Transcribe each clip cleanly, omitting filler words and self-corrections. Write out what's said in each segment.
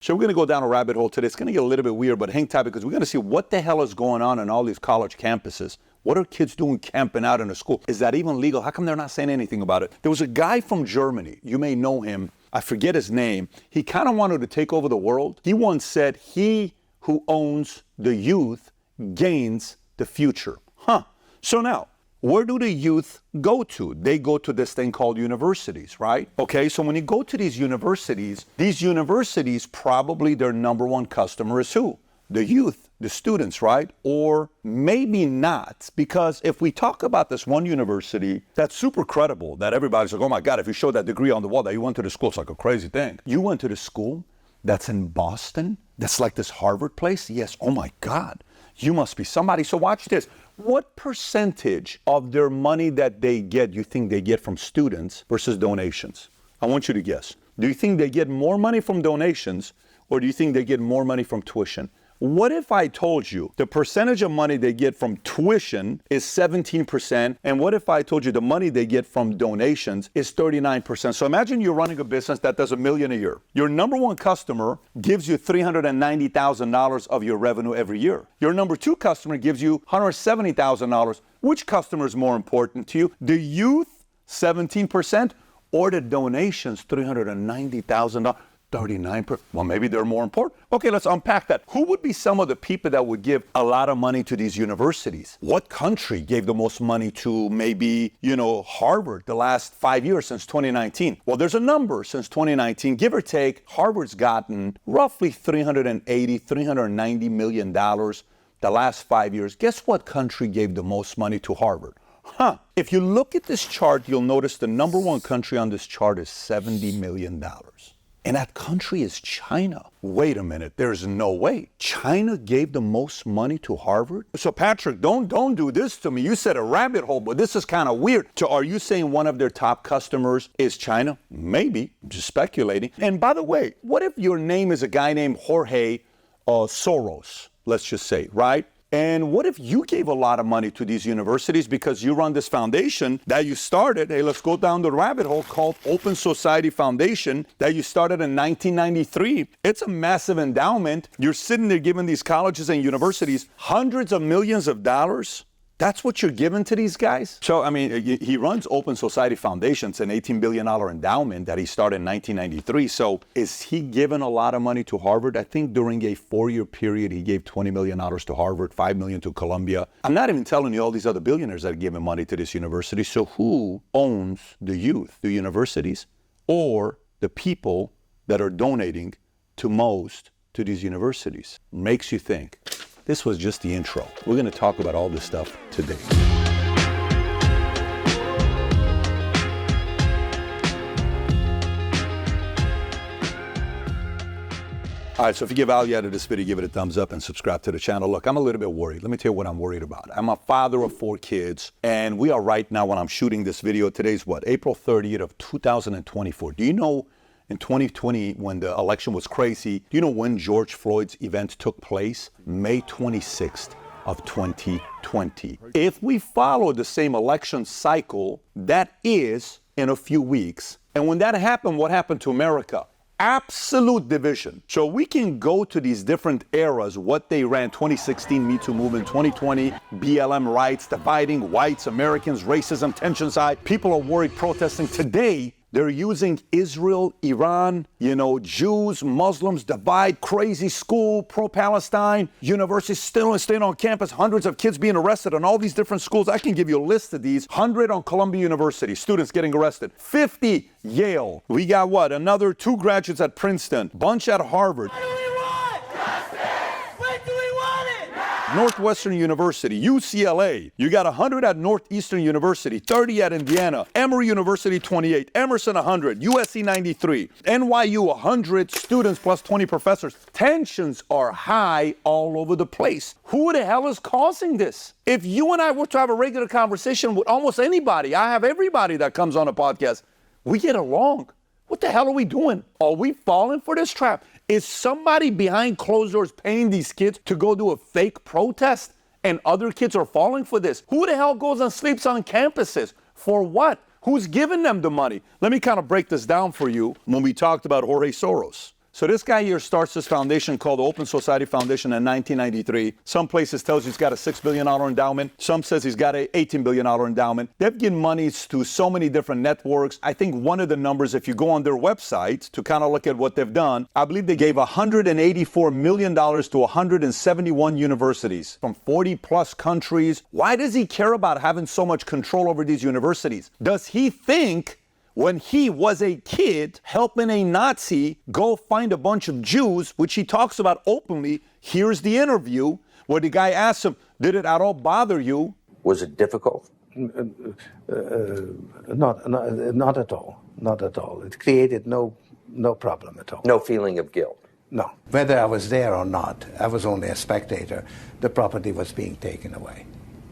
So we're going to go down a rabbit hole today. It's going to get a little bit weird, but hang tight because we're going to see what the hell is going on in all these college campuses. What are kids doing camping out in a school? Is that even legal? How come they're not saying anything about it? There was a guy from Germany. You may know him. I forget his name. He kind of wanted to take over the world. He once said, "He who owns the youth gains the future." So now, where do the youth go to? They go to this thing called universities, right? Okay, so when you go to these universities probably their number one customer is who? The youth, the students, right? Or maybe not, because if we talk about this one university that's super credible, that everybody's like, oh my God, if you show that degree on the wall that you went to the school, it's like a crazy thing. You went to the school that's in Boston, that's like this Harvard place? Yes, oh my God, you must be somebody. So watch this. What percentage of their money that they get, you think they get from students versus donations? I want you to guess. Do you think they get more money from donations, or do you think they get more money from tuition? What if I told you the percentage of money they get from tuition is 17%, and what if I told you the money they get from donations is 39%? So imagine you're running a business that does $1 million a year. Your number one customer gives you $390,000 of your revenue every year. Your number two customer gives you $170,000. Which customer is more important to you? The youth, 17%, or the donations, $390,000? 39%. Well, maybe they're more important. Okay, let's unpack that. Who would be some of the people that would give a lot of money to these universities? What country gave the most money to maybe, Harvard the last 5 years since 2019? Well, there's a number since 2019, give or take. Harvard's gotten roughly $390 million the last 5 years. Guess what country gave the most money to Harvard? If you look at this chart, you'll notice the number one country on this chart is $70 million. And that country is China. Wait a minute, there's no way. China gave the most money to Harvard? So Patrick, don't do this to me. You said a rabbit hole, but this is kind of weird. So are you saying one of their top customers is China? Maybe, just speculating. And by the way, what if your name is a guy named George Soros, let's just say, right? And what if you gave a lot of money to these universities because you run this foundation that you started? Hey, let's go down the rabbit hole called Open Society Foundation that you started in 1993. It's a massive endowment. You're sitting there giving these colleges and universities hundreds of millions of dollars. That's what you're giving to these guys? So, he runs Open Society Foundation. It's an $18 billion endowment that he started in 1993. So is he giving a lot of money to Harvard? I think during a 4-year period, he gave $20 million to Harvard, $5 million to Columbia. I'm not even telling you all these other billionaires that are giving money to this university. So who owns the youth, the universities, or the people that are donating to these universities? Makes you think. This was just the intro. We're going to talk about all this stuff today. All right, so if you get value out of this video, give it a thumbs up and subscribe to the channel. Look, I'm a little bit worried. Let me tell you what I'm worried about. I'm a father of 4 kids, and we are right now when I'm shooting this video. Today's April 30th of 2024. Do you know in 2020, when the election was crazy, do you know when George Floyd's event took place? May 26th of 2020. If we follow the same election cycle, that is in a few weeks. And when that happened, what happened to America? Absolute division. So we can go to these different eras, what they ran, 2016 Me Too movement, 2020 BLM riots, dividing whites, Americans, racism, tensions high. People are worried, protesting. Today, they're using Israel, Iran, Jews, Muslims, divide, crazy school, pro-Palestine, universities still staying on campus, hundreds of kids being arrested on all these different schools. I can give you a list of these. 100 on Columbia University, students getting arrested. 50 Yale. We got another 2 graduates at Princeton, bunch at Harvard. What do we want? Justice! When do we want it? Now! Northwestern University, UCLA. You got 100 at Northeastern University, 30 at Indiana, Emory University 28, Emerson 100, USC 93, NYU 100 students plus 20 professors. Tensions are high all over the place. Who the hell is causing this? If you and I were to have a regular conversation with almost anybody, I have everybody that comes on a podcast, we get along. What the hell are we doing? Are we falling for this trap? Is somebody behind closed doors paying these kids to go do a fake protest and other kids are falling for this? Who the hell goes and sleeps on campuses? For what? Who's giving them the money? Let me kind of break this down for you when we talked about George Soros. So this guy here starts this foundation called the Open Society Foundation in 1993. Some places tells you he's got a $6 billion endowment. Some says he's got a $18 billion endowment. They've given monies to so many different networks. I think one of the numbers, if you go on their website to kind of look at what they've done, I believe they gave $184 million to 171 universities from 40 plus countries. Why does he care about having so much control over these universities? Does he think when he was a kid helping a Nazi go find a bunch of Jews, which he talks about openly? Here's the interview where the guy asks him, did it at all bother you? Was it difficult? Not at all. Not at all. It created no problem at all. No feeling of guilt? No. Whether I was there or not, I was only a spectator. The property was being taken away.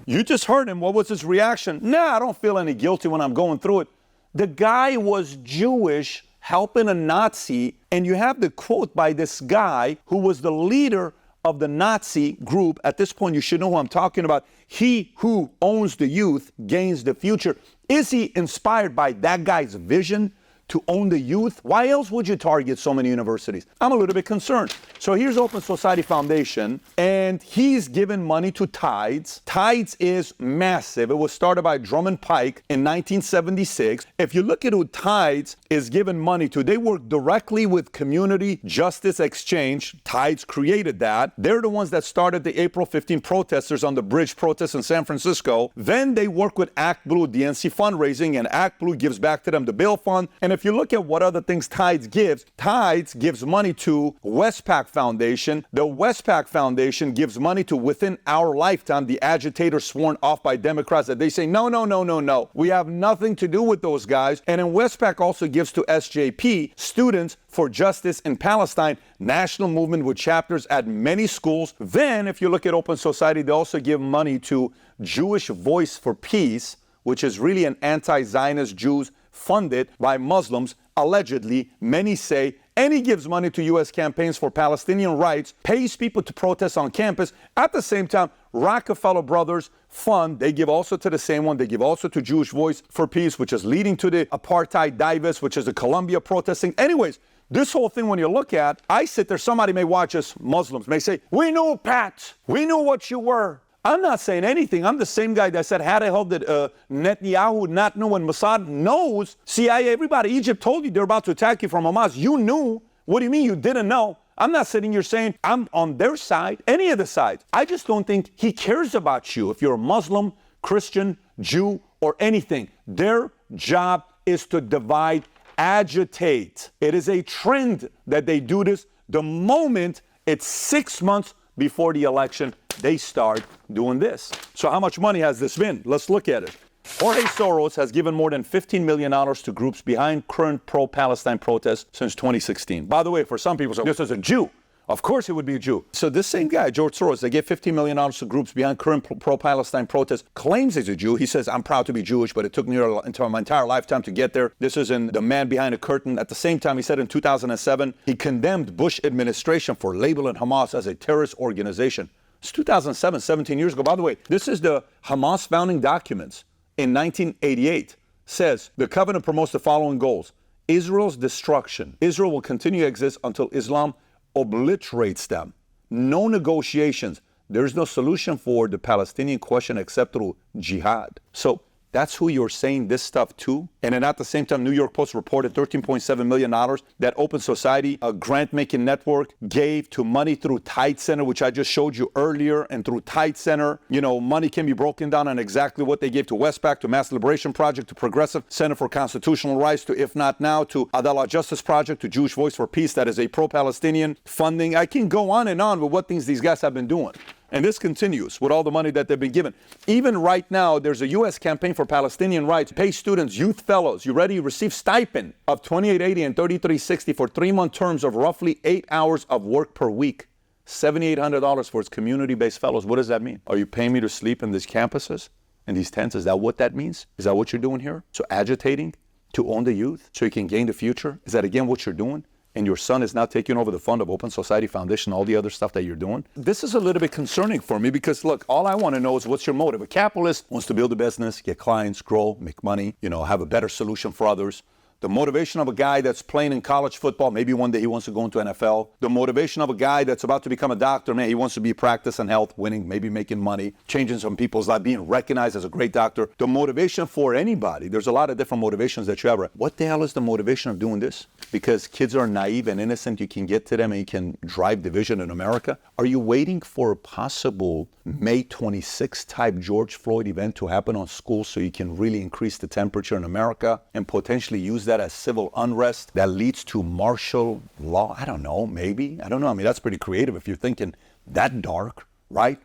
You just heard him. What was his reaction? Nah, I don't feel any guilty when I'm going through it. The guy was Jewish, helping a Nazi, and you have the quote by this guy who was the leader of the Nazi group. At this point, you should know who I'm talking about. He who owns the youth gains the future. Is he inspired by that guy's vision to own the youth? Why else would you target so many universities? I'm a little bit concerned. So here's Open Society Foundation, and he's given money to Tides. Tides is massive. It was started by Drummond Pike in 1976. If you look at who Tides is given money to, they work directly with Community Justice Exchange. Tides created that. They're the ones that started the April 15 protesters on the bridge protest in San Francisco. Then they work with Act Blue, DNC fundraising, and Act Blue gives back to them the bail fund. And if you look at what other things Tides gives money to Westpac Foundation. The Westpac Foundation gives money to Within Our Lifetime, the agitators sworn off by Democrats that they say, no. We have nothing to do with those guys. And then Westpac also gives to SJP, Students for Justice in Palestine, national movement with chapters at many schools. Then if you look at Open Society, they also give money to Jewish Voice for Peace, which is really an anti-Zionist Jews funded by Muslims, allegedly, many say, and he gives money to U.S. campaigns for Palestinian rights, pays people to protest on campus. At the same time, Rockefeller Brothers Fund, they give also to the same one. They give also to Jewish Voice for Peace, which is leading to the apartheid divest, which is the Columbia protesting. Anyways, this whole thing, when you look at, I sit there, somebody may watch us, Muslims may say, we knew, Pat, we knew what you were. I'm not saying anything. I'm the same guy that said, how the hell did Netanyahu not know when Mossad knows? CIA, everybody, Egypt told you they're about to attack you from Hamas. You knew. What do you mean you didn't know? I'm not sitting here saying I'm on their side, any of the sides. I just don't think he cares about you. If you're a Muslim, Christian, Jew, or anything, their job is to divide, agitate. It is a trend that they do this the moment it's 6 months before the election. They start doing this. So how much money has this been? Let's look at it. George Soros has given more than $15 million to groups behind current pro-Palestine protests since 2016. By the way, for some people, this is a Jew. Of course he would be a Jew. So this same guy, George Soros, they gave $15 million to groups behind current pro-Palestine protests, claims he's a Jew. He says, I'm proud to be Jewish, but it took me my entire lifetime to get there. This is in The Man Behind the Curtain. At the same time, he said in 2007, he condemned Bush administration for labeling Hamas as a terrorist organization. It's 2007, 17 years ago. By the way, this is the Hamas founding documents in 1988. Says, the covenant promotes the following goals. Israel's destruction. Israel will continue to exist until Islam obliterates them. No negotiations. There's no solution for the Palestinian question except through jihad. So that's who you're saying this stuff to. And then at the same time, New York Post reported $13.7 million that Open Society, a grant-making network, gave to money through Tide Center, which I just showed you earlier. And through Tide Center, money can be broken down on exactly what they gave to Westpac, to Mass Liberation Project, to Progressive Center for Constitutional Rights, to If Not Now, to Adalah Justice Project, to Jewish Voice for Peace, that is a pro-Palestinian funding. I can go on and on with what things these guys have been doing. And this continues with all the money that they've been given. Even right now, there's a U.S. campaign for Palestinian rights. Pay students, youth fellows, you ready? Receive stipend of $28.80 and $33.60 for 3-month terms of roughly 8 hours of work per week. $7,800 for its community-based fellows. What does that mean? Are you paying me to sleep in these campuses, in these tents? Is that what that means? Is that what you're doing here? So agitating to own the youth so you can gain the future? Is that again what you're doing? And your son is now taking over the fund of Open Society Foundation, all the other stuff that you're doing. This is a little bit concerning for me because, look, all I want to know is what's your motive. A capitalist wants to build a business, get clients, grow, make money, have a better solution for others. The motivation of a guy that's playing in college football, maybe one day he wants to go into NFL. The motivation of a guy that's about to become a doctor, man, he wants to be practice and health, winning, maybe making money, changing some people's life, being recognized as a great doctor. The motivation for anybody, there's a lot of different motivations that you have. What the hell is the motivation of doing this? Because kids are naive and innocent, you can get to them and you can drive division in America? Are you waiting for a possible May 26 type George Floyd event to happen on schools so you can really increase the temperature in America and potentially use that as civil unrest that leads to martial law? I don't know, maybe. I don't know. I mean, that's pretty creative if you're thinking that dark, right?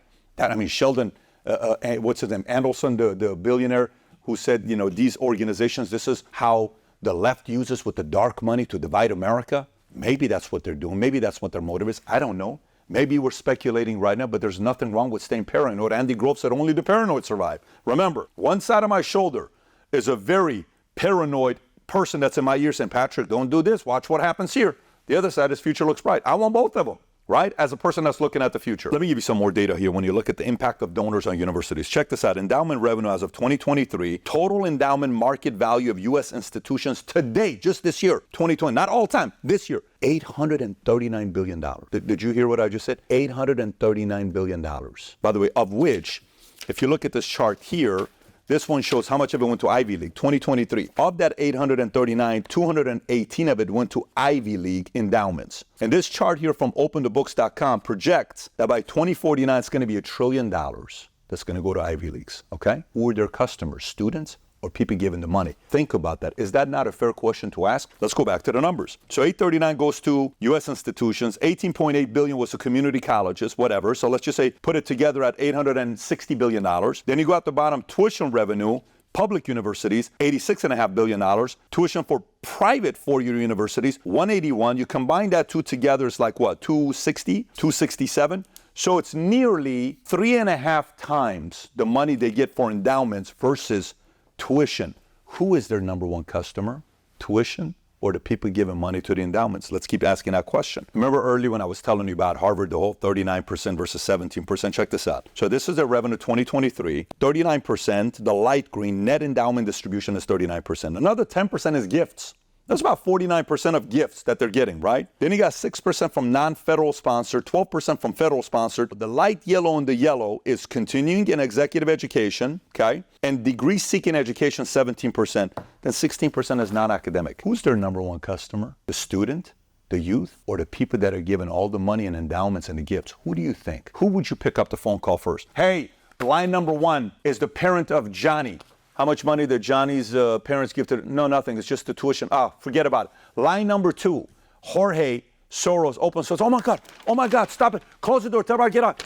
Sheldon, what's his name? Andelson, the billionaire who said, these organizations, this is how the left uses with the dark money to divide America. Maybe that's what they're doing. Maybe that's what their motive is. I don't know. Maybe we're speculating right now, but there's nothing wrong with staying paranoid. Andy Grove said only the paranoid survive. Remember, one side of my shoulder is a very paranoid person that's in my ear saying, Patrick, don't do this. Watch what happens here. The other side is future looks bright. I want both of them, right? As a person that's looking at the future. Let me give you some more data here when you look at the impact of donors on universities. Check this out. Endowment revenue as of 2023, total endowment market value of U.S. institutions today, just this year, 2020, not all time, this year, $839 billion. Did you hear what I just said? $839 billion. By the way, of which, if you look at this chart here, this one shows how much of it went to Ivy League, 2023. Of that 839, 218 of it went to Ivy League endowments. And this chart here from openthebooks.com projects that by 2049, it's going to be $1 trillion that's going to go to Ivy Leagues, okay? Who are their customers, students or people giving the money? Think about that. Is that not a fair question to ask? Let's go back to the numbers. So 839 goes to U.S. institutions, 18.8 billion was to community colleges, whatever. So let's just say put it together at $860 billion. Then you go at the bottom, tuition revenue, public universities, $86.5 billion. Tuition for private four-year universities, $181. You combine that two together, it's like what, 260, 267? So it's nearly 3.5 times the money they get for endowments versus tuition. Who is their number one customer? Tuition or the people giving money to the endowments? Let's keep asking that question. Remember earlier when I was telling you about Harvard, the whole 39% versus 17%? Check this out. So this is their revenue 2023, 39%, the light green net endowment distribution is 39%. Another 10% is gifts. That's about 49% of gifts that they're getting, right? Then you got 6% from non-federal sponsored, 12% from federal sponsored. The light yellow and the yellow is continuing in executive education, okay? And degree-seeking education, 17%. Then 16% is non-academic. Who's their number one customer? The student, the youth, or the people that are given all the money and endowments and the gifts? Who do you think? Who would you pick up the phone call first? Hey, line number one is the parent of Johnny. How much money did Johnny's parents give to? No, nothing. It's just the tuition. Forget about it. Line number two, Jorge Soros, open source. Oh my God, stop it. Close the door, tell her, get out.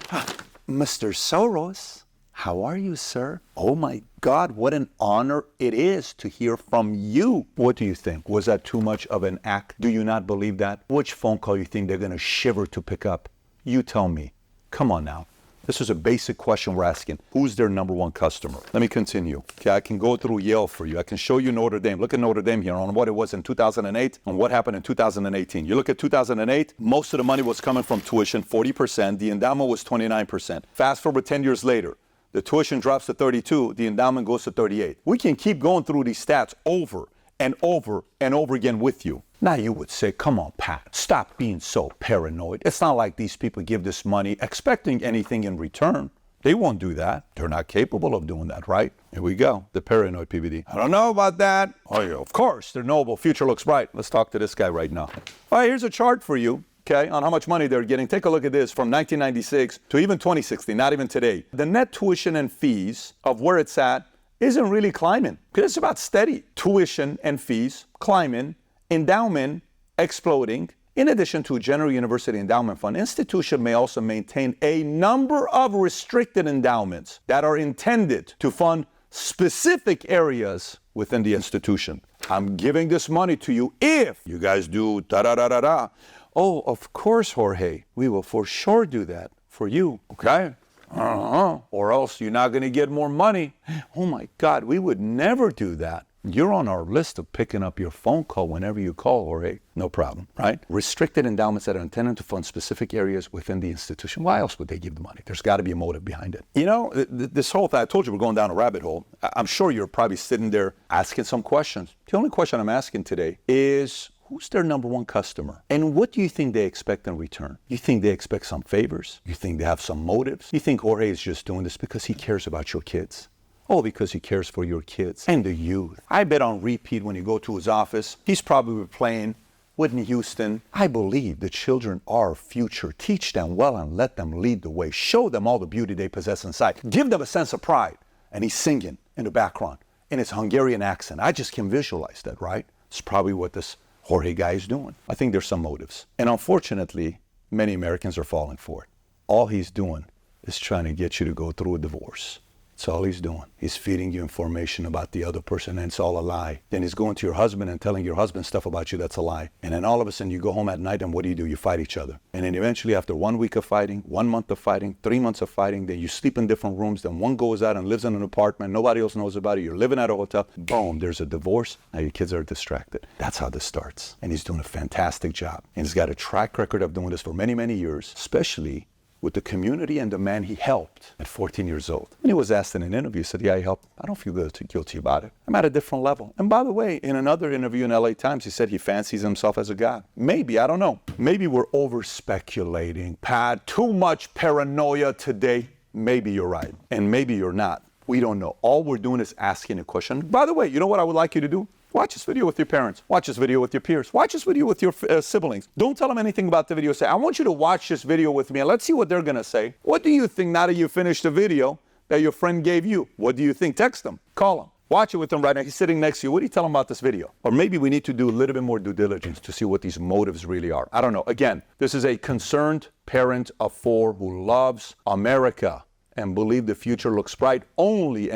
Mr. Soros, how are you, sir? Oh my God, what an honor it is to hear from you. What do you think? Was that too much of an act? Do you not believe that? Which phone call you think they're gonna shiver to pick up? You tell me. Come on now. This is a basic question we're asking. Who's their number one customer? Let me continue. Okay, I can go through Yale for you. I can show you Notre Dame. Look at Notre Dame here on what it was in 2008 and what happened in 2018. You look at 2008, most of the money was coming from tuition, 40%. The endowment was 29%. Fast forward 10 years later, the tuition drops to 32, the endowment goes to 38. We can keep going through these stats over and over and over again with you. Now you would say, come on, Pat, stop being so paranoid. It's not like these people give this money expecting anything in return. They won't do that. They're not capable of doing that, right? Here we go, the paranoid PVD. I don't know about that. Oh, yeah, of course, they're noble. Future looks bright. Let's talk to this guy right now. All right, here's a chart for you, okay, on how much money they're getting. Take a look at this from 1996 to even 2016, not even today. The net tuition and fees of where it's at isn't really climbing because it's about steady. Tuition and fees climbing. Endowment exploding. In addition to a general university endowment fund, institution may also maintain a number of restricted endowments that are intended to fund specific areas within the institution. I'm giving this money to you if you guys do da-da-da-da-da. Oh, of course, Jorge, we will for sure do that for you, okay? Or else you're not going to get more money. Oh my God, we would never do that. You're on our list of picking up your phone call whenever you call, Jorge. No problem, right? Restricted endowments that are intended to fund specific areas within the institution. Why else would they give the money? There's got to be a motive behind it. You know, this whole thing, I told you we're going down a rabbit hole. I'm sure you're probably sitting there asking some questions. The only question I'm asking today is, who's their number one customer? And what do you think they expect in return? You think they expect some favors? You think they have some motives? You think Jorge is just doing this because he cares about your kids? Oh, because he cares for your kids and the youth. I bet on repeat when you go to his office, he's probably playing Whitney Houston. I believe the children are our future. Teach them well and let them lead the way. Show them all the beauty they possess inside. Give them a sense of pride. And he's singing in the background in his Hungarian accent. I just can visualize that, right? It's probably what this Jorge guy is doing. I think there's some motives. And unfortunately, many Americans are falling for it. All he's doing is trying to get you to go through a divorce. That's all he's doing. He's feeding you information about the other person, and it's all a lie. Then he's going to your husband and telling your husband stuff about you that's a lie. And then all of a sudden you go home at night and what do? You fight each other. And then eventually after 1 week of fighting, 1 month of fighting, 3 months of fighting, then you sleep in different rooms, then one goes out and lives in an apartment, nobody else knows about it, you're living at a hotel, boom, there's a divorce, now your kids are distracted. That's how this starts. And he's doing a fantastic job. And he's got a track record of doing this for many, many years, especially with the community and the man he helped at 14 years old. And he was asked in an interview, he said, yeah, I helped. I don't feel guilty about it. I'm at a different level. And by the way, in another interview in LA Times, he said he fancies himself as a god. Maybe, I don't know. Maybe we're over-speculating. Pat, too much paranoia today. Maybe you're right. And maybe you're not. We don't know. All we're doing is asking a question. By the way, you know what I would like you to do? Watch this video with your parents. Watch this video with your peers. Watch this video with your siblings. Don't tell them anything about the video. Say, I want you to watch this video with me and let's see what they're going to say. What do you think now that you finished the video that your friend gave you? What do you think? Text them. Call them. Watch it with them right now. He's sitting next to you. What do you tell him about this video? Or maybe we need to do a little bit more due diligence to see what these motives really are. I don't know. Again, this is a concerned parent of 4 who loves America and believe the future looks bright only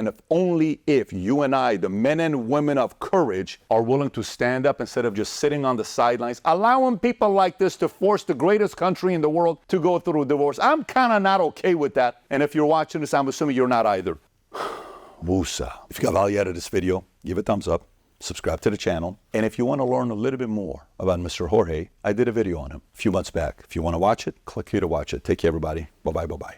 if you and I, the men and women of courage, are willing to stand up instead of just sitting on the sidelines, allowing people like this to force the greatest country in the world to go through a divorce. I'm kind of not okay with that. And if you're watching this, I'm assuming you're not either. Woosa. If you got value out of this video, give it a thumbs up, subscribe to the channel. And if you want to learn a little bit more about Mr. Jorge, I did a video on him a few months back. If you want to watch it, click here to watch it. Take care, everybody. Bye-bye, bye-bye.